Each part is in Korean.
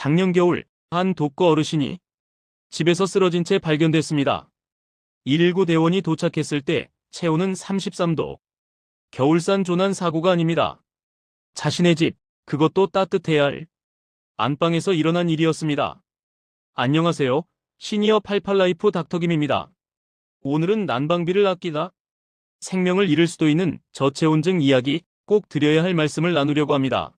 작년 겨울 한 독거 어르신이 집에서 쓰러진 채 발견됐습니다. 119 대원이 도착했을 때 체온은 33도. 겨울산 조난 사고가 아닙니다. 자신의 집, 그것도 따뜻해야 할 안방에서 일어난 일이었습니다. 안녕하세요. 시니어 88라이프 닥터김입니다. 오늘은 난방비를 아끼다, 생명을 잃을 수도 있는 저체온증 이야기 꼭 드려야 할 말씀을 나누려고 합니다.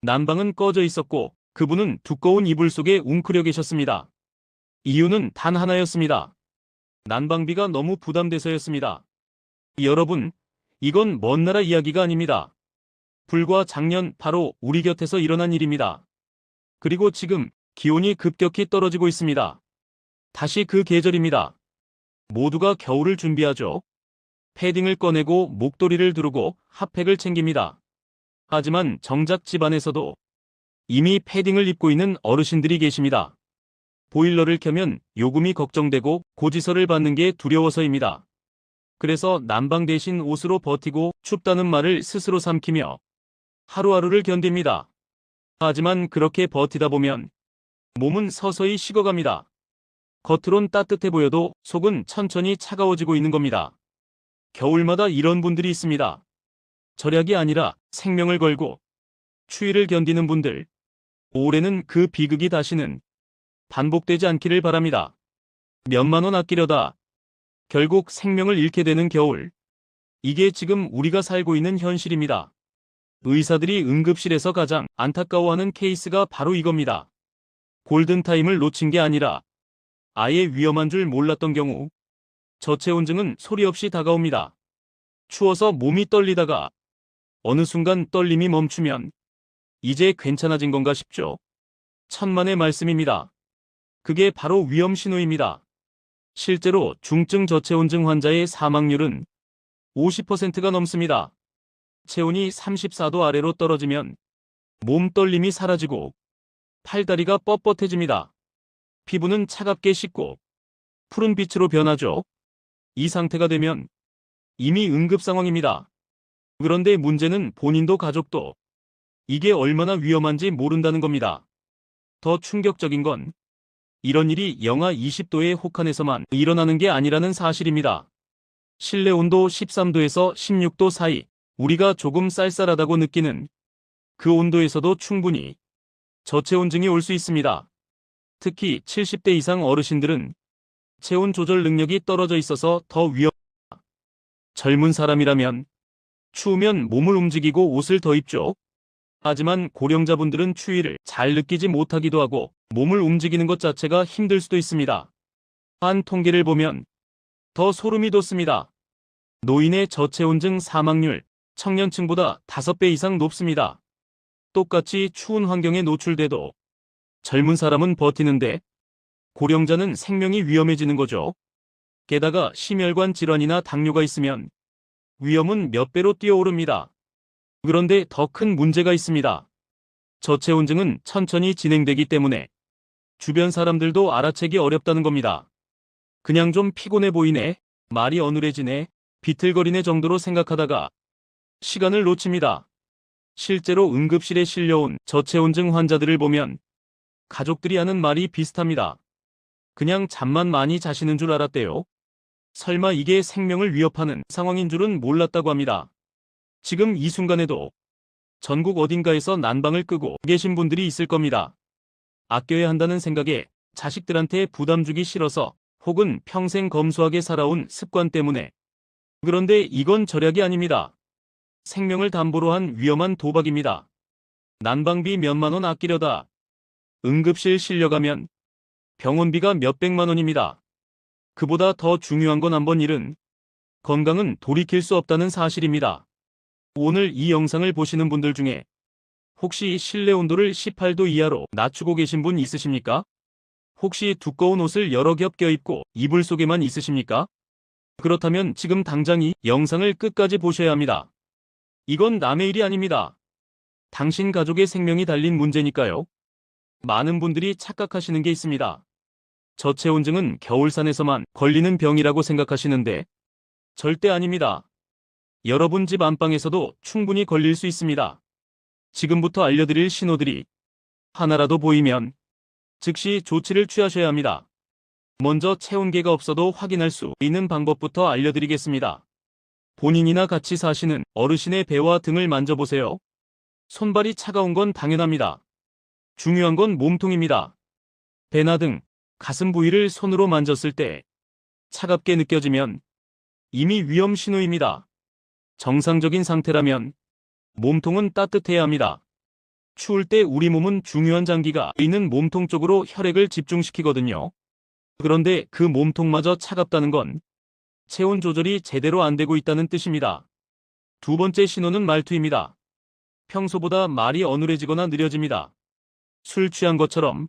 난방은 꺼져 있었고 그분은 두꺼운 이불 속에 웅크려 계셨습니다. 이유는 단 하나였습니다. 난방비가 너무 부담돼서였습니다. 여러분, 이건 먼 나라 이야기가 아닙니다. 불과 작년 바로 우리 곁에서 일어난 일입니다. 그리고 지금 기온이 급격히 떨어지고 있습니다. 다시 그 계절입니다. 모두가 겨울을 준비하죠. 패딩을 꺼내고 목도리를 두르고 핫팩을 챙깁니다. 하지만 정작 집안에서도 이미 패딩을 입고 있는 어르신들이 계십니다. 보일러를 켜면 요금이 걱정되고 고지서를 받는 게 두려워서입니다. 그래서 난방 대신 옷으로 버티고 춥다는 말을 스스로 삼키며 하루하루를 견딥니다. 하지만 그렇게 버티다 보면 몸은 서서히 식어갑니다. 겉으론 따뜻해 보여도 속은 천천히 차가워지고 있는 겁니다. 겨울마다 이런 분들이 있습니다. 절약이 아니라 생명을 걸고 추위를 견디는 분들. 올해는 그 비극이 다시는 반복되지 않기를 바랍니다. 몇만 원 아끼려다 결국 생명을 잃게 되는 겨울. 이게 지금 우리가 살고 있는 현실입니다. 의사들이 응급실에서 가장 안타까워하는 케이스가 바로 이겁니다. 골든타임을 놓친 게 아니라 아예 위험한 줄 몰랐던 경우. 저체온증은 소리 없이 다가옵니다. 추워서 몸이 떨리다가 어느 순간 떨림이 멈추면 이제 괜찮아진 건가 싶죠. 천만의 말씀입니다. 그게 바로 위험 신호입니다. 실제로 중증 저체온증 환자의 사망률은 50%가 넘습니다. 체온이 34도 아래로 떨어지면 몸 떨림이 사라지고 팔다리가 뻣뻣해집니다. 피부는 차갑게 식고 푸른 빛으로 변하죠. 이 상태가 되면 이미 응급 상황입니다. 그런데 문제는 본인도 가족도 이게 얼마나 위험한지 모른다는 겁니다. 더 충격적인 건 이런 일이 영하 20도의 혹한에서만 일어나는 게 아니라는 사실입니다. 실내 온도 13도에서 16도 사이, 우리가 조금 쌀쌀하다고 느끼는 그 온도에서도 충분히 저체온증이 올 수 있습니다. 특히 70대 이상 어르신들은 체온 조절 능력이 떨어져 있어서 더 위험합니다. 젊은 사람이라면 추우면 몸을 움직이고 옷을 더 입죠. 하지만 고령자분들은 추위를 잘 느끼지 못하기도 하고 몸을 움직이는 것 자체가 힘들 수도 있습니다. 한 통계를 보면 더 소름이 돋습니다. 노인의 저체온증 사망률 청년층보다 5배 이상 높습니다. 똑같이 추운 환경에 노출돼도 젊은 사람은 버티는데 고령자는 생명이 위험해지는 거죠. 게다가 심혈관 질환이나 당뇨가 있으면 위험은 몇 배로 뛰어오릅니다. 그런데 더 큰 문제가 있습니다. 저체온증은 천천히 진행되기 때문에 주변 사람들도 알아채기 어렵다는 겁니다. 그냥 좀 피곤해 보이네, 말이 어눌해지네, 비틀거리네 정도로 생각하다가 시간을 놓칩니다. 실제로 응급실에 실려온 저체온증 환자들을 보면 가족들이 하는 말이 비슷합니다. 그냥 잠만 많이 자시는 줄 알았대요. 설마 이게 생명을 위협하는 상황인 줄은 몰랐다고 합니다. 지금 이 순간에도 전국 어딘가에서 난방을 끄고 계신 분들이 있을 겁니다. 아껴야 한다는 생각에 자식들한테 부담 주기 싫어서 혹은 평생 검소하게 살아온 습관 때문에. 그런데 이건 절약이 아닙니다. 생명을 담보로 한 위험한 도박입니다. 난방비 몇만 원 아끼려다 응급실 실려가면 병원비가 몇백만 원입니다. 그보다 더 중요한 건 한 번 잃은 건강은 돌이킬 수 없다는 사실입니다. 오늘 이 영상을 보시는 분들 중에 혹시 실내 온도를 18도 이하로 낮추고 계신 분 있으십니까? 혹시 두꺼운 옷을 여러 겹 껴입고 이불 속에만 있으십니까? 그렇다면 지금 당장 이 영상을 끝까지 보셔야 합니다. 이건 남의 일이 아닙니다. 당신 가족의 생명이 달린 문제니까요. 많은 분들이 착각하시는 게 있습니다. 저체온증은 겨울산에서만 걸리는 병이라고 생각하시는데 절대 아닙니다. 여러분 집 안방에서도 충분히 걸릴 수 있습니다. 지금부터 알려드릴 신호들이 하나라도 보이면 즉시 조치를 취하셔야 합니다. 먼저 체온계가 없어도 확인할 수 있는 방법부터 알려드리겠습니다. 본인이나 같이 사시는 어르신의 배와 등을 만져보세요. 손발이 차가운 건 당연합니다. 중요한 건 몸통입니다. 배나 등 가슴 부위를 손으로 만졌을 때 차갑게 느껴지면 이미 위험 신호입니다. 정상적인 상태라면 몸통은 따뜻해야 합니다. 추울 때 우리 몸은 중요한 장기가 있는 몸통 쪽으로 혈액을 집중시키거든요. 그런데 그 몸통마저 차갑다는 건 체온 조절이 제대로 안 되고 있다는 뜻입니다. 두 번째 신호는 말투입니다. 평소보다 말이 어눌해지거나 느려집니다. 술 취한 것처럼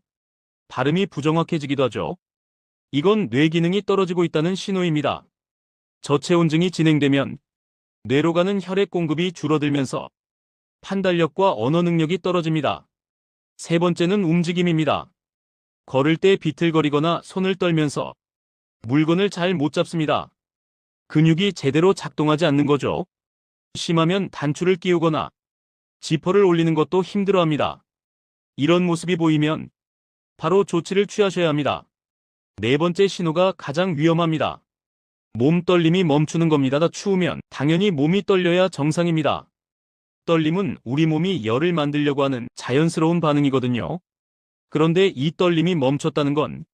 발음이 부정확해지기도 하죠. 이건 뇌 기능이 떨어지고 있다는 신호입니다. 저체온증이 진행되면 뇌로 가는 혈액 공급이 줄어들면서 판단력과 언어 능력이 떨어집니다. 세 번째는 움직임입니다. 걸을 때 비틀거리거나 손을 떨면서 물건을 잘 못 잡습니다. 근육이 제대로 작동하지 않는 거죠. 심하면 단추를 끼우거나 지퍼를 올리는 것도 힘들어합니다. 이런 모습이 보이면 바로 조치를 취하셔야 합니다. 네 번째 신호가 가장 위험합니다. 몸 떨림이 멈추는 겁니다. 추우면 당연히 몸이 떨려야 정상입니다. 떨림은 우리 몸이 열을 만들려고 하는 자연스러운 반응이거든요. 그런데 이 떨림이 멈췄다는 건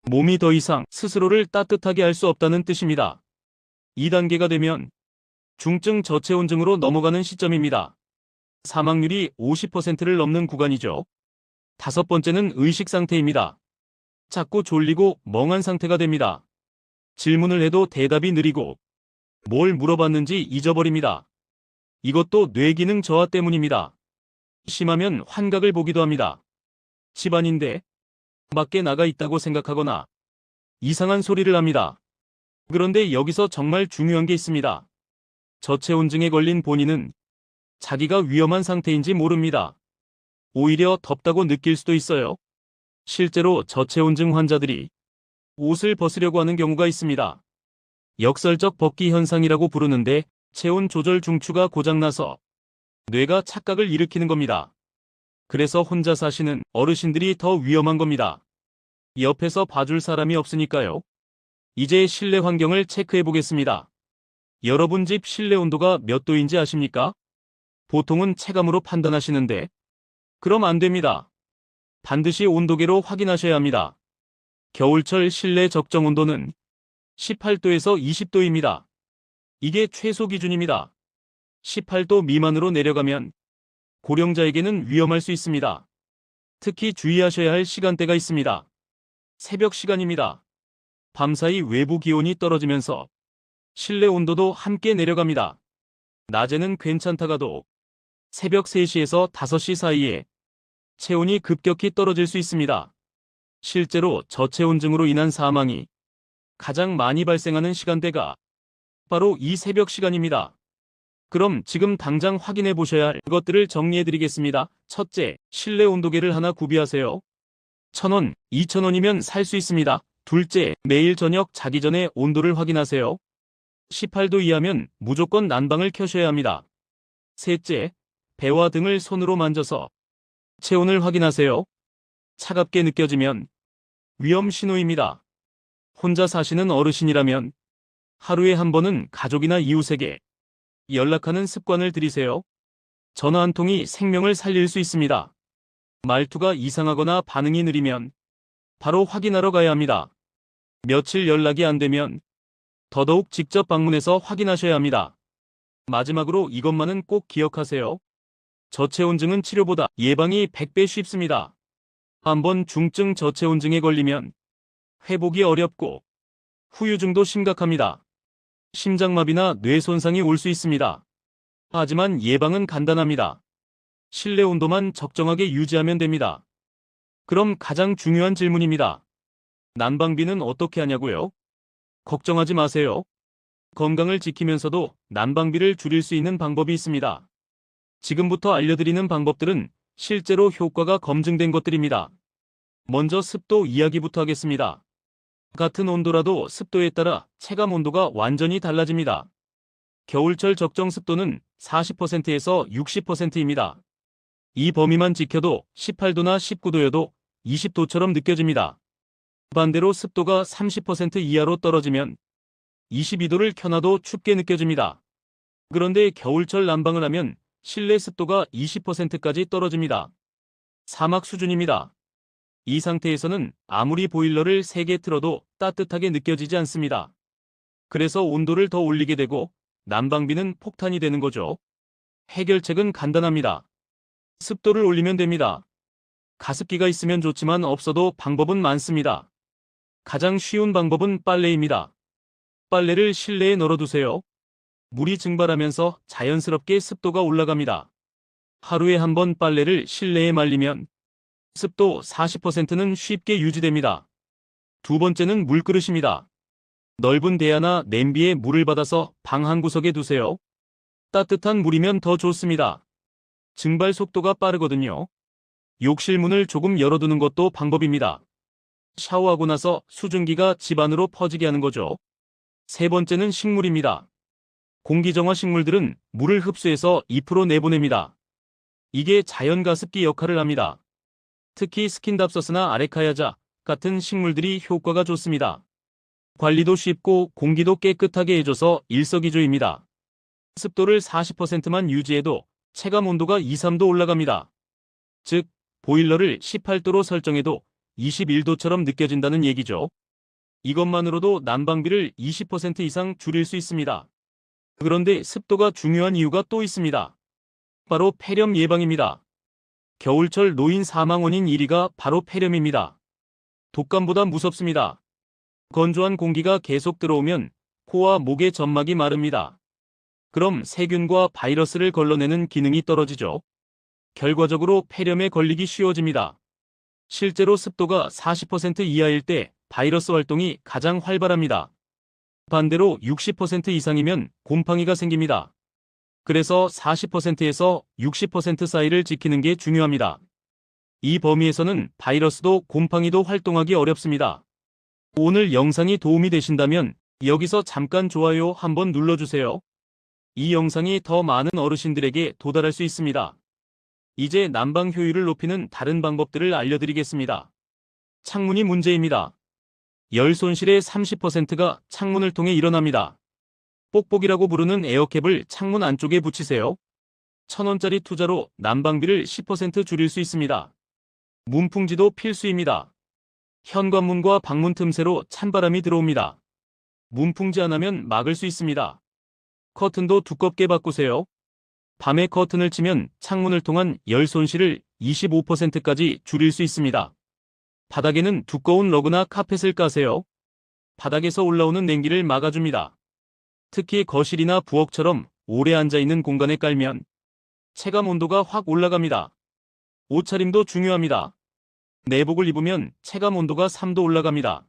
몸이 더 이상 스스로를 따뜻하게 할 수 없다는 뜻입니다. 2단계가 되면 중증 저체온증으로 넘어가는 시점입니다. 사망률이 50%를 넘는 구간이죠. 다섯 번째는 의식 상태입니다. 자꾸 졸리고 멍한 상태가 됩니다. 질문을 해도 대답이 느리고 뭘 물어봤는지 잊어버립니다. 이것도 뇌기능 저하 때문입니다. 심하면 환각을 보기도 합니다. 집안인데 밖에 나가 있다고 생각하거나 이상한 소리를 합니다. 그런데 여기서 정말 중요한 게 있습니다. 저체온증에 걸린 본인은 자기가 위험한 상태인지 모릅니다. 오히려 덥다고 느낄 수도 있어요. 실제로 저체온증 환자들이 옷을 벗으려고 하는 경우가 있습니다. 역설적 벗기 현상이라고 부르는데 체온 조절 중추가 고장나서 뇌가 착각을 일으키는 겁니다. 그래서 혼자 사시는 어르신들이 더 위험한 겁니다. 옆에서 봐줄 사람이 없으니까요. 이제 실내 환경을 체크해 보겠습니다. 여러분 집 실내 온도가 몇 도인지 아십니까? 보통은 체감으로 판단하시는데 그럼 안 됩니다. 반드시 온도계로 확인하셔야 합니다. 겨울철 실내 적정 온도는 18도에서 20도입니다. 이게 최소 기준입니다. 18도 미만으로 내려가면 고령자에게는 위험할 수 있습니다. 특히 주의하셔야 할 시간대가 있습니다. 새벽 시간입니다. 밤사이 외부 기온이 떨어지면서 실내 온도도 함께 내려갑니다. 낮에는 괜찮다가도 새벽 3시에서 5시 사이에 체온이 급격히 떨어질 수 있습니다. 실제로 저체온증으로 인한 사망이 가장 많이 발생하는 시간대가 바로 이 새벽 시간입니다. 그럼 지금 당장 확인해 보셔야 할 것들을 정리해 드리겠습니다. 첫째, 실내 온도계를 하나 구비하세요. 1,000원, 2,000원이면 살 수 있습니다. 둘째, 매일 저녁 자기 전에 온도를 확인하세요. 18도 이하면 무조건 난방을 켜셔야 합니다. 셋째, 배와 등을 손으로 만져서 체온을 확인하세요. 차갑게 느껴지면 위험 신호입니다. 혼자 사시는 어르신이라면 하루에 한 번은 가족이나 이웃에게 연락하는 습관을 들이세요. 전화 한 통이 생명을 살릴 수 있습니다. 말투가 이상하거나 반응이 느리면 바로 확인하러 가야 합니다. 며칠 연락이 안 되면 더더욱 직접 방문해서 확인하셔야 합니다. 마지막으로 이것만은 꼭 기억하세요. 저체온증은 치료보다 예방이 100배 쉽습니다. 한번 중증 저체온증에 걸리면 회복이 어렵고 후유증도 심각합니다. 심장마비나 뇌 손상이 올 수 있습니다. 하지만 예방은 간단합니다. 실내 온도만 적정하게 유지하면 됩니다. 그럼 가장 중요한 질문입니다. 난방비는 어떻게 하냐고요? 걱정하지 마세요. 건강을 지키면서도 난방비를 줄일 수 있는 방법이 있습니다. 지금부터 알려드리는 방법들은 실제로 효과가 검증된 것들입니다. 먼저 습도 이야기부터 하겠습니다. 같은 온도라도 습도에 따라 체감 온도가 완전히 달라집니다. 겨울철 적정 습도는 40%에서 60%입니다. 이 범위만 지켜도 18도나 19도여도 20도처럼 느껴집니다. 반대로 습도가 30% 이하로 떨어지면 22도를 켜놔도 춥게 느껴집니다. 그런데 겨울철 난방을 하면 실내 습도가 20%까지 떨어집니다. 사막 수준입니다. 이 상태에서는 아무리 보일러를 3개 틀어도 따뜻하게 느껴지지 않습니다. 그래서 온도를 더 올리게 되고 난방비는 폭탄이 되는 거죠. 해결책은 간단합니다. 습도를 올리면 됩니다. 가습기가 있으면 좋지만 없어도 방법은 많습니다. 가장 쉬운 방법은 빨래입니다. 빨래를 실내에 널어두세요. 물이 증발하면서 자연스럽게 습도가 올라갑니다. 하루에 한 번 빨래를 실내에 말리면 습도 40%는 쉽게 유지됩니다. 두 번째는 물그릇입니다. 넓은 대야나 냄비에 물을 받아서 방 한 구석에 두세요. 따뜻한 물이면 더 좋습니다. 증발 속도가 빠르거든요. 욕실 문을 조금 열어두는 것도 방법입니다. 샤워하고 나서 수증기가 집 안으로 퍼지게 하는 거죠. 세 번째는 식물입니다. 공기정화 식물들은 물을 흡수해서 잎으로 내보냅니다. 이게 자연가습기 역할을 합니다. 특히 스킨답서스나 아레카야자 같은 식물들이 효과가 좋습니다. 관리도 쉽고 공기도 깨끗하게 해줘서 일석이조입니다. 습도를 40%만 유지해도 체감 온도가 2~3도 올라갑니다. 즉, 보일러를 18도로 설정해도 21도처럼 느껴진다는 얘기죠. 이것만으로도 난방비를 20% 이상 줄일 수 있습니다. 그런데 습도가 중요한 이유가 또 있습니다. 바로 폐렴 예방입니다. 겨울철 노인 사망 원인 1위가 바로 폐렴입니다. 독감보다 무섭습니다. 건조한 공기가 계속 들어오면 코와 목의 점막이 마릅니다. 그럼 세균과 바이러스를 걸러내는 기능이 떨어지죠. 결과적으로 폐렴에 걸리기 쉬워집니다. 실제로 습도가 40% 이하일 때 바이러스 활동이 가장 활발합니다. 반대로 60% 이상이면 곰팡이가 생깁니다. 그래서 40%에서 60% 사이를 지키는 게 중요합니다. 이 범위에서는 바이러스도 곰팡이도 활동하기 어렵습니다. 오늘 영상이 도움이 되신다면 여기서 잠깐 좋아요 한번 눌러주세요. 이 영상이 더 많은 어르신들에게 도달할 수 있습니다. 이제 난방 효율을 높이는 다른 방법들을 알려드리겠습니다. 창문이 문제입니다. 열 손실의 30%가 창문을 통해 일어납니다. 뽁뽁이라고 부르는 에어캡을 창문 안쪽에 붙이세요. 1,000원짜리 투자로 난방비를 10% 줄일 수 있습니다. 문풍지도 필수입니다. 현관문과 방문 틈새로 찬바람이 들어옵니다. 문풍지 하나면 막을 수 있습니다. 커튼도 두껍게 바꾸세요. 밤에 커튼을 치면 창문을 통한 열 손실을 25%까지 줄일 수 있습니다. 바닥에는 두꺼운 러그나 카펫을 까세요. 바닥에서 올라오는 냉기를 막아줍니다. 특히 거실이나 부엌처럼 오래 앉아있는 공간에 깔면 체감 온도가 확 올라갑니다. 옷차림도 중요합니다. 내복을 입으면 체감 온도가 3도 올라갑니다.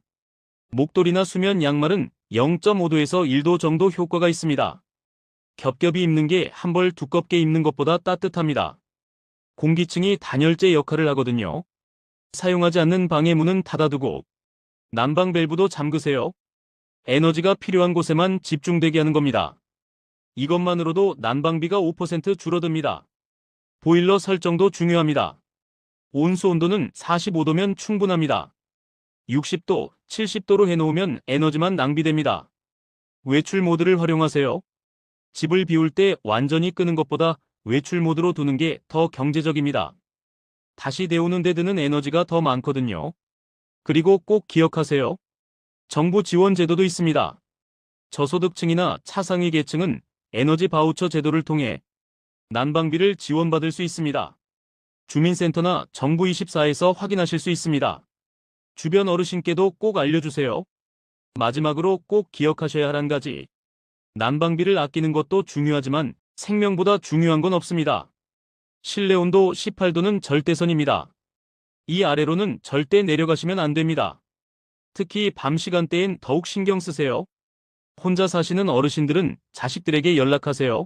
목도리나 수면 양말은 0.5도에서 1도 정도 효과가 있습니다. 겹겹이 입는 게 한 벌 두껍게 입는 것보다 따뜻합니다. 공기층이 단열재 역할을 하거든요. 사용하지 않는 방의 문은 닫아두고 난방 밸브도 잠그세요. 에너지가 필요한 곳에만 집중되게 하는 겁니다. 이것만으로도 난방비가 5% 줄어듭니다. 보일러 설정도 중요합니다. 온수 온도는 45도면 충분합니다. 60도, 70도로 해놓으면 에너지만 낭비됩니다. 외출 모드를 활용하세요. 집을 비울 때 완전히 끄는 것보다 외출 모드로 두는 게 더 경제적입니다. 다시 데우는 데 드는 에너지가 더 많거든요. 그리고 꼭 기억하세요. 정부 지원 제도도 있습니다. 저소득층이나 차상위 계층은 에너지 바우처 제도를 통해 난방비를 지원받을 수 있습니다. 주민센터나 정부24에서 확인하실 수 있습니다. 주변 어르신께도 꼭 알려주세요. 마지막으로 꼭 기억하셔야 할 한 가지. 난방비를 아끼는 것도 중요하지만 생명보다 중요한 건 없습니다. 실내 온도 18도는 절대선입니다. 이 아래로는 절대 내려가시면 안 됩니다. 특히 밤 시간대엔 더욱 신경 쓰세요. 혼자 사시는 어르신들은 자식들에게 연락하세요.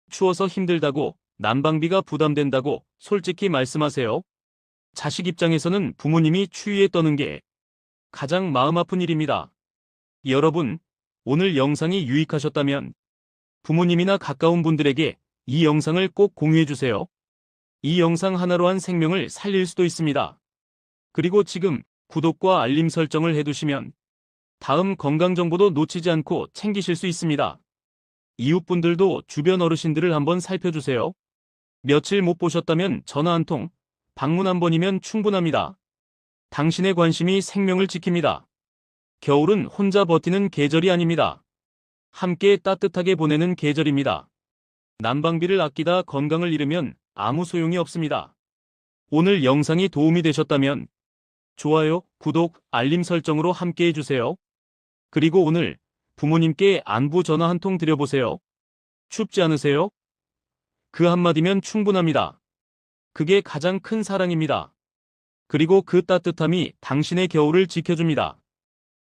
추워서 힘들다고, 난방비가 부담된다고 솔직히 말씀하세요. 자식 입장에서는 부모님이 추위에 떠는 게 가장 마음 아픈 일입니다. 여러분, 오늘 영상이 유익하셨다면 부모님이나 가까운 분들에게 이 영상을 꼭 공유해 주세요. 이 영상 하나로 한 생명을 살릴 수도 있습니다. 그리고 지금 구독과 알림 설정을 해두시면 다음 건강 정보도 놓치지 않고 챙기실 수 있습니다. 이웃분들도 주변 어르신들을 한번 살펴주세요. 며칠 못 보셨다면 전화 한 통, 방문 한 번이면 충분합니다. 당신의 관심이 생명을 지킵니다. 겨울은 혼자 버티는 계절이 아닙니다. 함께 따뜻하게 보내는 계절입니다. 난방비를 아끼다 건강을 잃으면 아무 소용이 없습니다. 오늘 영상이 도움이 되셨다면 좋아요, 구독, 알림 설정으로 함께 해주세요. 그리고 오늘 부모님께 안부 전화 한 통 드려보세요. 춥지 않으세요? 그 한마디면 충분합니다. 그게 가장 큰 사랑입니다. 그리고 그 따뜻함이 당신의 겨울을 지켜줍니다.